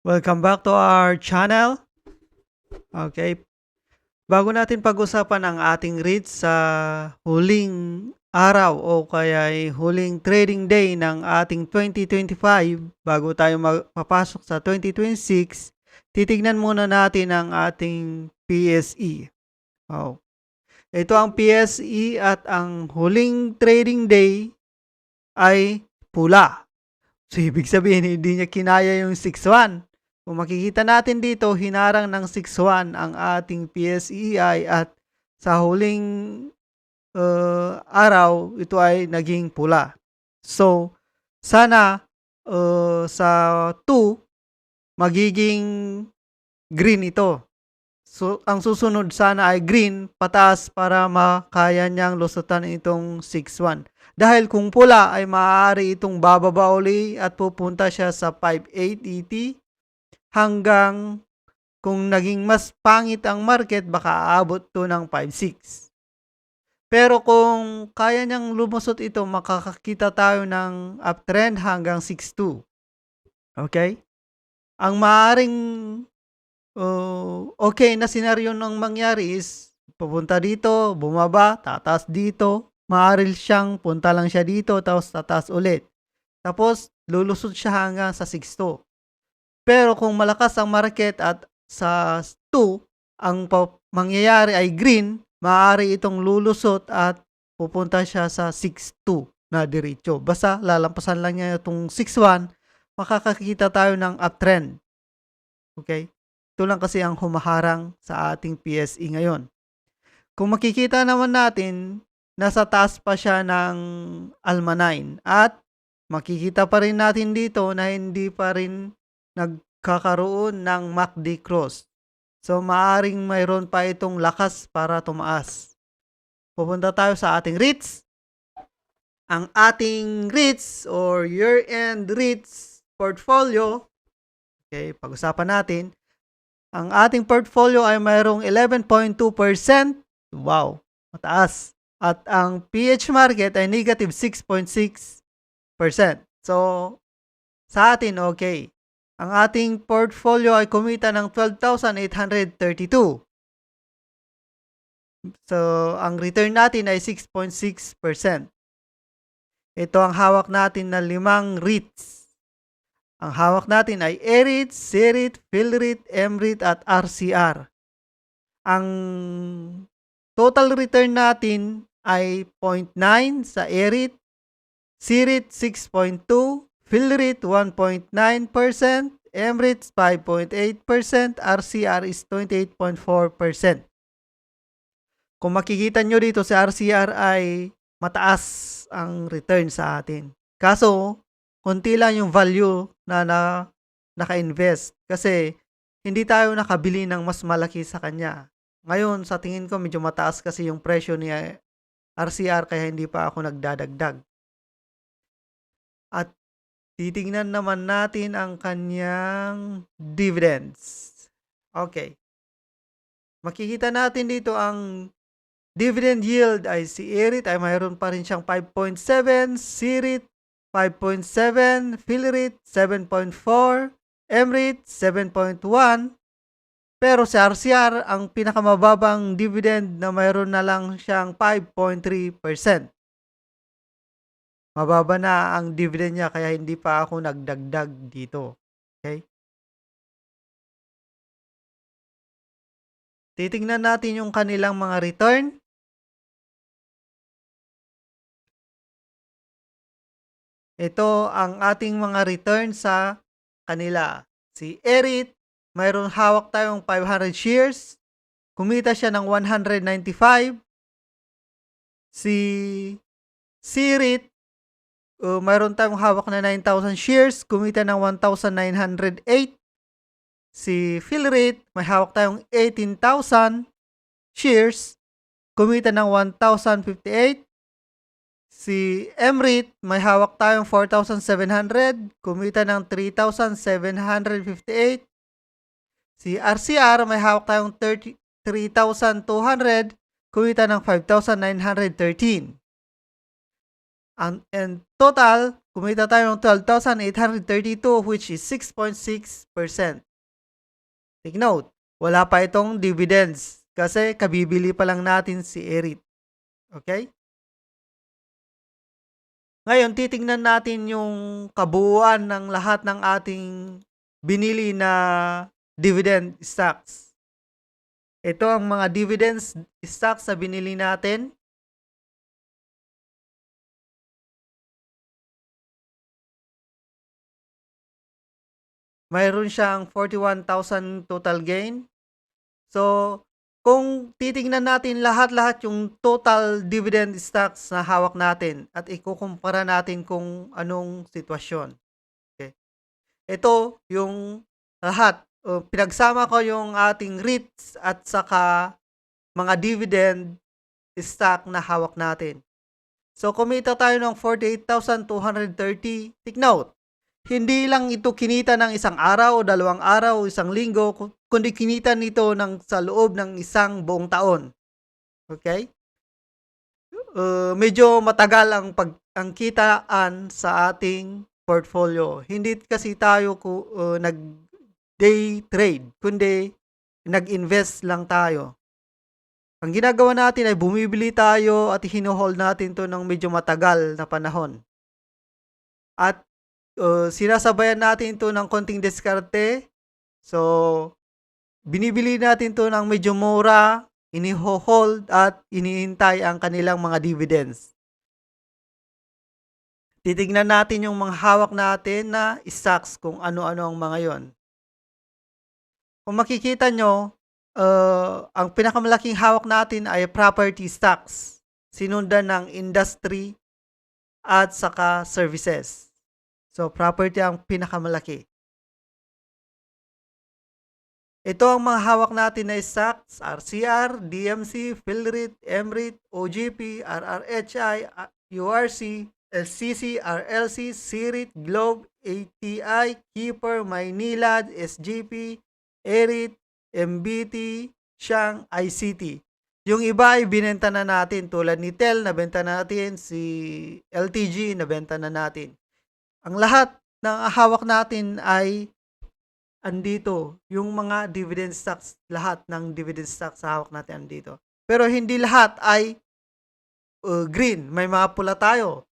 Welcome back to our channel. Okay, bago natin pag-usapan ang ating REITs sa huling araw o kaya ay huling trading day ng ating 2025, bago tayo papasok sa 2026, titignan muna natin ang ating PSE. Oh. Ito ang PSE at ang huling trading day ay pula. So, ibig sabihin, hindi niya kinaya yung 6-1. Kung makikita natin dito, hinarang ng 6-1 ang ating PSEI at sa huling araw, ito ay naging pula. So, sana sa 2, magiging green ito. So, ang susunod sana ay green, pataas para makaya niyang lusutan itong 6-1. Dahil kung pula ay maaari itong bababa uli at pupunta siya sa 5.8 ET hanggang kung naging mas pangit ang market, baka aabot to ng 5.6. Pero kung kaya niyang lumusot ito, makakakita tayo ng uptrend hanggang 6.2. Okay? Ang maaaring okay na senaryo ng mangyari is pupunta dito, bumaba, tataas dito, maaari siyang punta lang siya dito, tapos tataas ulit. Tapos lulusot siya hanggang sa 6.2. Pero kung malakas ang market at sa 2, ang mangyayari ay green, maaari itong lulusot at pupunta siya sa 6.2 na diretso. Basta lalampasan lang niya itong 6.1, makakakita tayo ng uptrend. Okay? Ito lang kasi ang humaharang sa ating PSE ngayon. Kung makikita naman natin, nasa taas pa siya ng Alma 9 at makikita pa rin natin dito na hindi pa rin nagkakaroon ng MACD cross. So, maaring mayroon pa itong lakas para tumaas. Pupunta tayo sa ating REITs. Ang ating REITs or year-end REITs portfolio, okay, pag-usapan natin, ang ating portfolio ay mayroong 11.2%. Wow, mataas. At ang PH market ay negative 6.6%. So, sa atin, okay. Ang ating portfolio ay kumita ng 12,832. So, ang return natin ay 6.6%. Ito ang hawak natin na 5 REITs. Ang hawak natin ay ERIT, CERIT, PhilREIT, MREIT at RCR. Ang total return natin ay 0.9 sa ERIT, CERIT 6.2, PhilREIT 1.9%, MREIT 5.8%, RCR is 28.4%. Kung makikita nyo dito sa RCR ay mataas ang return sa atin. Kaso, konti lang yung value na naka-invest kasi hindi tayo nakabili ng mas malaki sa kanya. Ngayon, sa tingin ko medyo mataas kasi yung presyo ni RCR kaya hindi pa ako nagdadagdag. At titingnan naman natin ang kanyang dividends. Okay. Makikita natin dito ang dividend yield ay si ERIT ay mayroon pa rin siyang 5.7, CERIT 5.7, PhilREIT 7.4, MREIT 7.1, pero si RCR ang pinakamababang dividend na mayroon na lang siyang 5.3%. Mababa na ang dividend niya kaya hindi pa ako nagdagdag dito. Okay? Titingnan natin yung kanilang mga return. Ito ang ating mga return sa kanila. Si ERIT, mayroon hawak tayong 500 shares. Kumita siya ng 195. Si CERIT, mayroon tayong hawak na 9,000 shares. Kumita ng 1,908. Si PhilREIT, may hawak tayong 18,000 shares. Kumita ng 1,058. Si MREIT, may hawak tayong 4,700, kumita ng 3,758. Si RCR, may hawak tayong 3,200, kumita ng 5,913. And total, kumita tayo ng 12,832 which is 6.6%. Take note, wala pa itong dividends kasi kabibili pa lang natin si Erit. Okay? Ngayon, titingnan natin yung kabuuan ng lahat ng ating binili na dividend stocks. Ito ang mga dividends stocks na binili natin. Mayroon siyang 41,000 total gain. So, kung titingnan natin lahat-lahat yung total dividend stocks na hawak natin at ikukumpara natin kung anong sitwasyon. Okay. Ito yung lahat. Pinagsama ko yung ating REITs at saka mga dividend stock na hawak natin. So, kumita tayo ng 48,230. Take note, hindi lang ito kinita ng isang araw, dalawang araw, isang linggo, kundi kinita nito sa loob ng isang buong taon. Okay? Medyo matagal ang kitaan sa ating portfolio. Hindi kasi tayo nag-day trade, kundi nag-invest lang tayo. Ang ginagawa natin ay bumibili tayo at hino-hold natin to ng medyo matagal na panahon. At sinasabayan natin to ng konting diskarte. So, binibili natin to ng medyo mura, iniho-hold at inihintay ang kanilang mga dividends. Titignan natin yung mga hawak natin na stocks kung ano-ano ang mga yon. Kung makikita nyo, ang pinakamalaking hawak natin ay property stocks, sinundan ng industry at saka services. So, property ang pinakamalaki. Ito ang mga hawak natin na stocks: RCR, DMC, PhilReIT, MREIT, OGP, RRHI, URC, LCC, RLC, CREIT, Globe, ATI, Keeper, Maynilad, SGP, ERIT, MBT, Siang, ICT. Yung iba ay binenta na natin, tulad ni TEL, nabenta natin, si LTG, nabenta na natin. Ang lahat ng hawak natin ay andito. Yung mga dividend stocks, lahat ng dividend stocks sa hawak natin andito. Pero hindi lahat ay green. May mga pula tayo.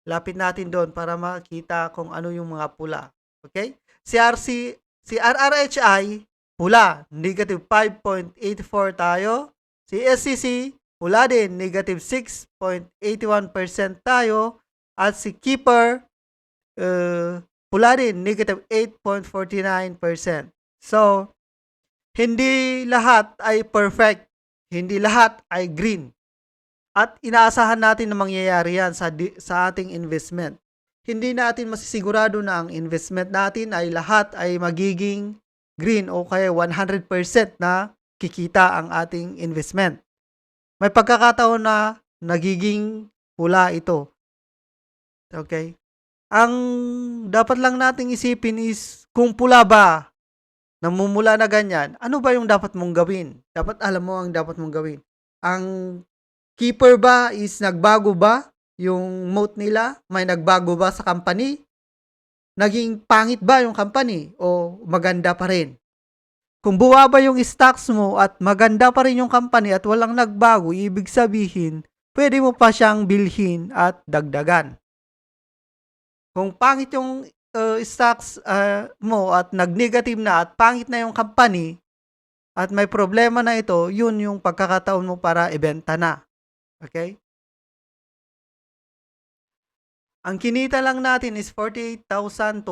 Lapit natin doon para makita kung ano yung mga pula. Okay? Si RRHI, pula, negative 5.84 tayo. Si SCC, pula din, negative 6.81% tayo. At si Keeper, pula din, negative 8.49%. So, hindi lahat ay perfect. Hindi lahat ay green. At inaasahan natin na mangyayari yan sa ating investment. Hindi natin masisigurado na ang investment natin ay lahat ay magiging green o kaya 100% na kikita ang ating investment. May pagkakataon na nagiging pula ito. Okay? Ang dapat lang nating isipin is kung pula ba, namumula na ganyan, ano ba yung dapat mong gawin? Dapat alam mo ang dapat mong gawin. Ang Keeper ba is nagbago ba yung moat nila? May nagbago ba sa company? Naging pangit ba yung company o maganda pa rin? Kung buwaba yung stocks mo at maganda pa rin yung company at walang nagbago, ibig sabihin, pwede mo pa siyang bilhin at dagdagan. Kung pangit yung stocks mo at nag-negative na at pangit na yung company at may problema na ito, yun yung pagkakataon mo para ibenta na. Okay? Ang kinita lang natin is 48,230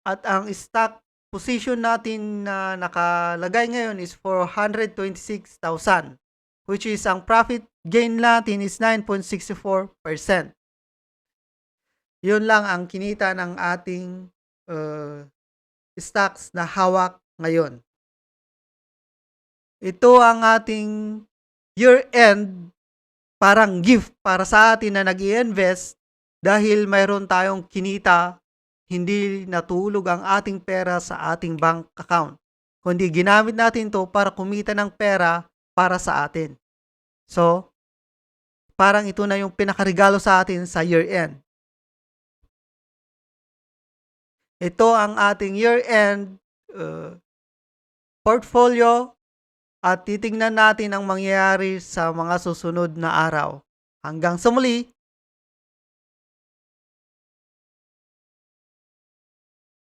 at ang stock position natin na nakalagay ngayon is 426,000, which is ang profit gain natin is 9.64%. Yun lang ang kinita ng ating stocks na hawak ngayon. Ito ang ating year-end parang gift para sa atin na nag-i-invest dahil mayroon tayong kinita, hindi natulog ang ating pera sa ating bank account, kundi ginamit natin to para kumita ng pera para sa atin. So, parang ito na yung pinakaregalo sa atin sa year-end. Ito ang ating year-end portfolio at titingnan natin ang mangyayari sa mga susunod na araw. Hanggang sa muli,